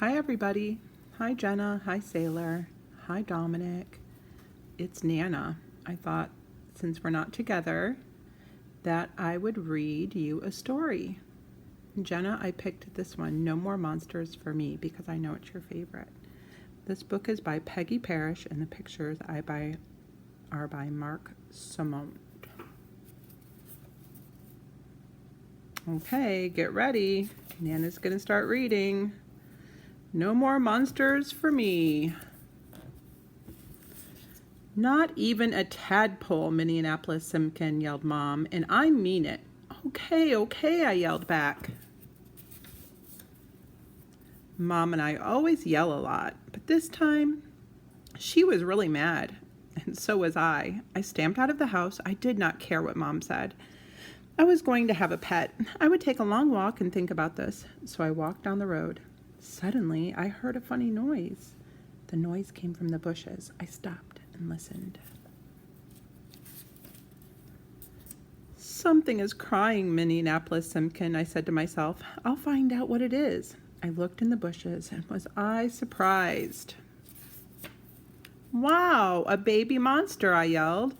Hi, everybody. Hi, Jenna. Hi, Sailor. Hi, Dominic. It's Nana. I thought, since we're not together, that I would read you a story. Jenna, I picked this one, No More Monsters for Me, because I know it's your favorite. This book is by Peggy Parrish, and the pictures are by Mark Simone. Okay, get ready. Nana's going to start reading. No more monsters for me. Not even a tadpole, Minneapolis Simpkin yelled Mom, and I mean it. Okay, I yelled back. Mom and I always yell a lot, but this time she was really mad, and so was I. I stamped out of the house. I did not care what Mom said. I was going to have a pet. I would take a long walk and think about this, so I walked down the road. Suddenly, I heard a funny noise. The noise came from the bushes. I stopped and listened. Something is crying, Minneapolis Simpkin, I said to myself. I'll find out what it is. I looked in the bushes, and was I surprised? Wow, a baby monster, I yelled.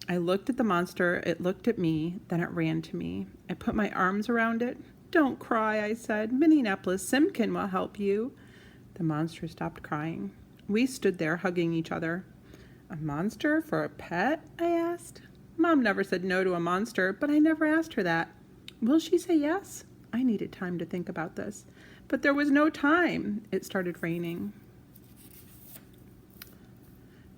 I looked at the monster, it looked at me, then it ran to me. I put my arms around it. Don't cry, I said. Minneapolis Simpkin will help you. The monster stopped crying. We stood there hugging each other. A monster for a pet? I asked. Mom never said no to a monster, but I never asked her that. Will she say yes? I needed time to think about this. But there was no time. It started raining.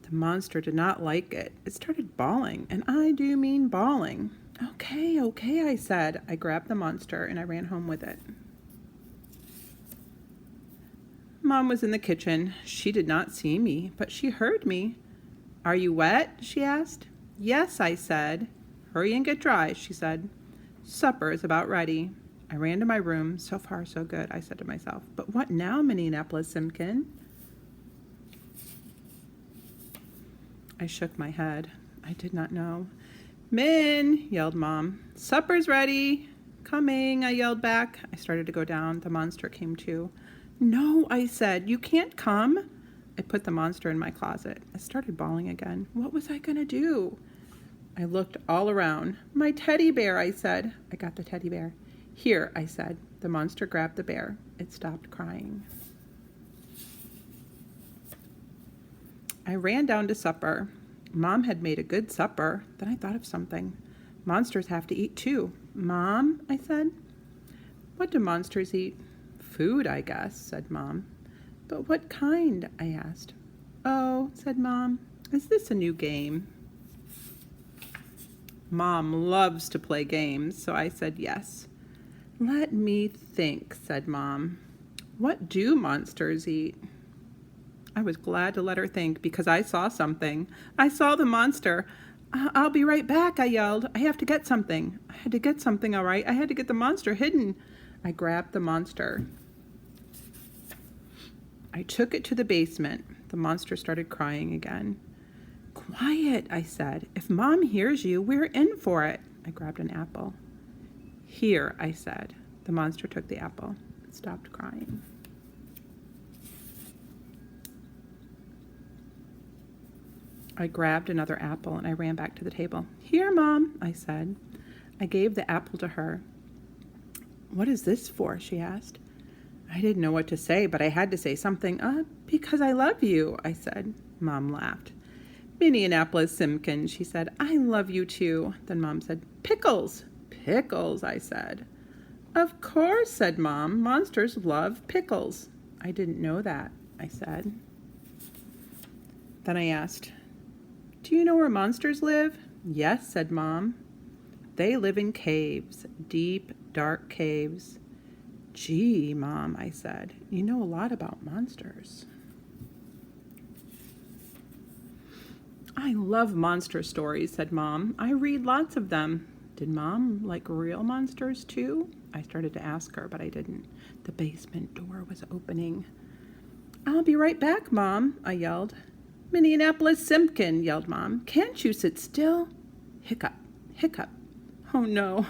The monster did not like it. It started bawling, and I do mean bawling. Okay, I said. I grabbed the monster and I ran home with it. Mom was in the kitchen. She did not see me, but she heard me. Are you wet? She asked. Yes, I said. Hurry and get dry, she said. Supper is about ready. I ran to my room. So far, so good, I said to myself. But what now, Minneapolis Simpkin? I shook my head. I did not know. Min, yelled Mom. Supper's ready. Coming, I yelled back. I started to go down. The monster came too. No, I said, you can't come. I put the monster in my closet. I started bawling again. What was I going to do? I looked all around. My teddy bear, I said. I got the teddy bear. Here, I said. The monster grabbed the bear. It stopped crying. I ran down to supper. Mom had made a good supper. Then I thought of something. Monsters have to eat too. Mom, I said. What do monsters eat? Food, I guess, said Mom. But what kind? I asked. Oh, said Mom. Is this a new game? Mom loves to play games, so I said yes. Let me think, said Mom. What do monsters eat? I was glad to let her think because I saw something. I saw the monster. I'll be right back, I yelled. I have to get something. I had to get something, all right. I had to get the monster hidden. I grabbed the monster. I took it to the basement. The monster started crying again. Quiet, I said. If Mom hears you, we're in for it. I grabbed an apple. Here, I said. The monster took the apple. It stopped crying. I grabbed another apple and I ran back to the table. Here, Mom, I said. I gave the apple to her. What is this for? She asked. I didn't know what to say, but I had to say something. Because I love you, I said. Mom laughed. Minneapolis Simpkin, she said. I love you too. Then Mom said, Pickles. Pickles, I said. Of course, said Mom. Monsters love pickles. I didn't know that, I said. Then I asked, do you know where monsters live? Yes, said Mom. They live in caves, deep, dark caves. Gee, Mom, I said, you know a lot about monsters. I love monster stories, said Mom. I read lots of them. Did Mom like real monsters too? I started to ask her, but I didn't. The basement door was opening. I'll be right back, Mom, I yelled. Minneapolis Simpkin, yelled Mom. Can't you sit still? Hiccup, hiccup. Oh no,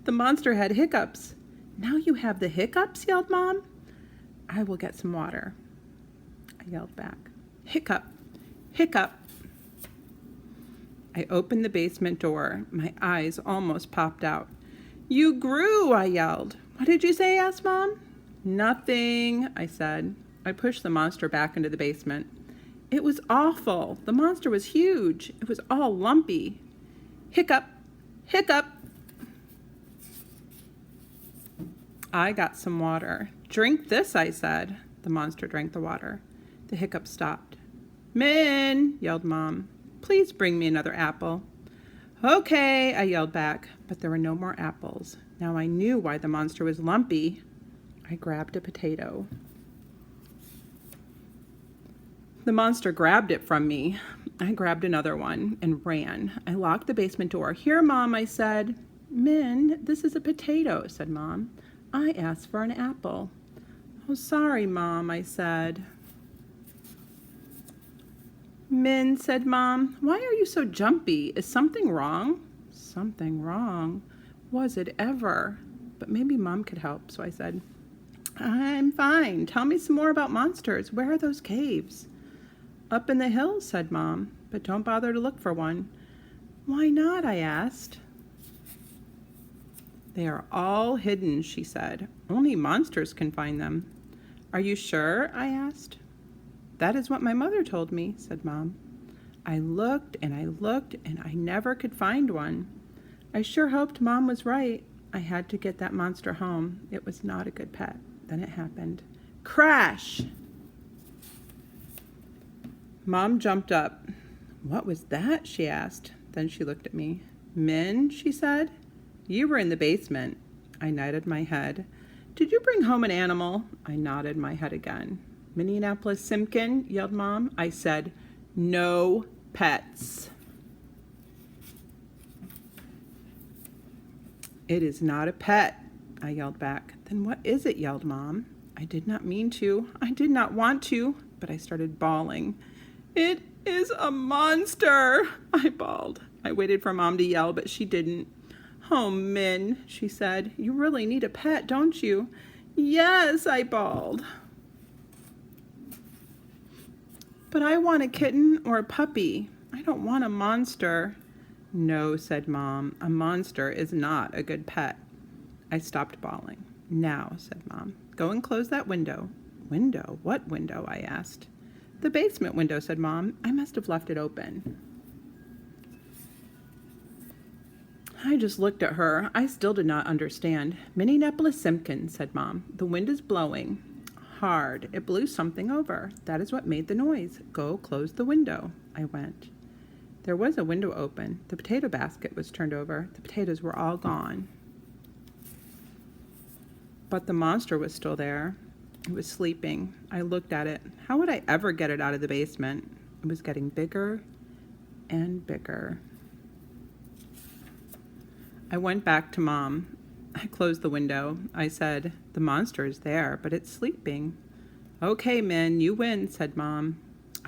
the monster had hiccups. Now you have the hiccups, yelled Mom. I will get some water, I yelled back. Hiccup, hiccup. I opened the basement door. My eyes almost popped out. You grew, I yelled. What did you say? Asked Mom. Nothing, I said. I pushed the monster back into the basement. It was awful. The monster was huge. It was all lumpy. Hiccup, hiccup. I got some water. Drink this, I said. The monster drank the water. The hiccup stopped. Min, yelled Mom. Please bring me another apple. Okay, I yelled back, but there were no more apples. Now I knew why the monster was lumpy. I grabbed a potato. The monster grabbed it from me. I grabbed another one and ran. I locked the basement door. Here, Mom, I said. Min, this is a potato, said Mom. I asked for an apple. Oh, sorry, Mom, I said. Min, said Mom, why are you so jumpy? Is something wrong? Something wrong? Was it ever? But maybe Mom could help, so I said, I'm fine. Tell me some more about monsters. Where are those caves? Up in the hills, said Mom, but don't bother to look for one. Why not? I asked. They are all hidden, she said. Only monsters can find them. Are you sure? I asked. That is what my mother told me, said Mom. I looked and I never could find one. I sure hoped Mom was right. I had to get that monster home. It was not a good pet. Then it happened. Crash! Mom jumped up. What was that? She asked. Then she looked at me. Min, she said. You were in the basement. I nodded my head. Did you bring home an animal? I nodded my head again. Minneapolis Simpkin, yelled Mom. I said, no pets. It is not a pet, I yelled back. Then what is it? Yelled Mom. I did not mean to. I did not want to, but I started bawling. It is a monster, I bawled. I waited for Mom to yell, but she didn't. Oh, Min, she said, you really need a pet, don't you? Yes, I bawled. But I want a kitten or a puppy. I don't want a monster. No, said Mom, a monster is not a good pet. I stopped bawling. Now, said Mom, go and close that window. Window? What window? I asked. The basement window, said Mom. I must have left it open. I just looked at her. I still did not understand. Minneapolis Simpkin, said Mom. The wind is blowing. Hard. It blew something over. That is what made the noise. Go close the window. I went. There was a window open. The potato basket was turned over. The potatoes were all gone. But the monster was still there. It was sleeping. I looked at it. How would I ever get it out of the basement? It was getting bigger and bigger. I went back to Mom. I closed the window. I said, the monster is there, but it's sleeping. Okay, Min, you win, said Mom.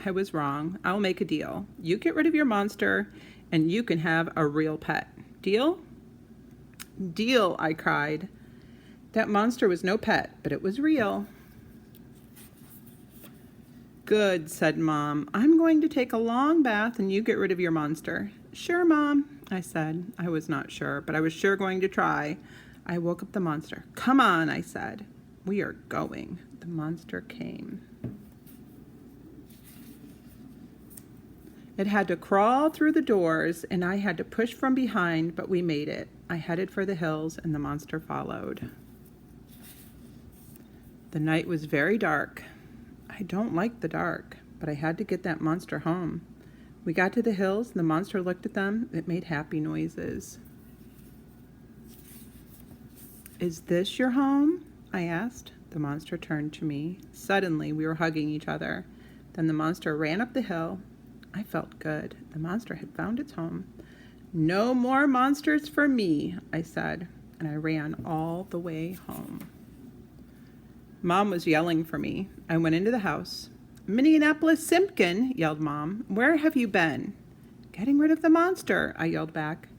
I was wrong. I'll make a deal. You get rid of your monster, and you can have a real pet. Deal? Deal, I cried. That monster was no pet, but it was real. Good, said Mom. I'm going to take a long bath, and you get rid of your monster. Sure, Mom, I said. I was not sure, but I was sure going to try. I woke up the monster. Come on, I said. We are going. The monster came. It had to crawl through the doors, and I had to push from behind, but we made it. I headed for the hills, and the monster followed. The night was very dark. I don't like the dark, but I had to get that monster home. We got to the hills, and the monster looked at them. It made happy noises. Is this your home? I asked. The monster turned to me. Suddenly, we were hugging each other. Then the monster ran up the hill. I felt good. The monster had found its home. No more monsters for me, I said, and I ran all the way home. Mom was yelling for me. I went into the house. Minneapolis Simpkin, yelled Mom. Where have you been? Getting rid of the monster, I yelled back.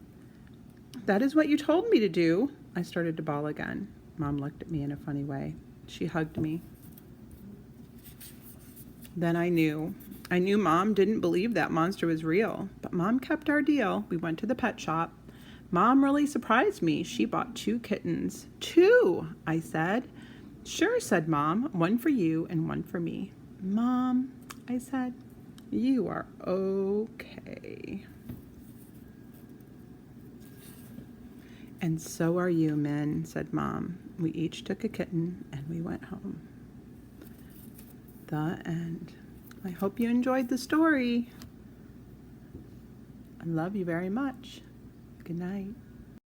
That is what you told me to do. I started to bawl again. Mom looked at me in a funny way. She hugged me. Then I knew. I knew Mom didn't believe that monster was real, but Mom kept our deal. We went to the pet shop. Mom really surprised me. She bought 2 kittens. 2, I said. Sure, said Mom. 1 for you and 1 for me. Mom, I said, you are okay. And so are you, Min, said Mom. We each took a kitten and we went home. The end. I hope you enjoyed the story. I love you very much. Good night.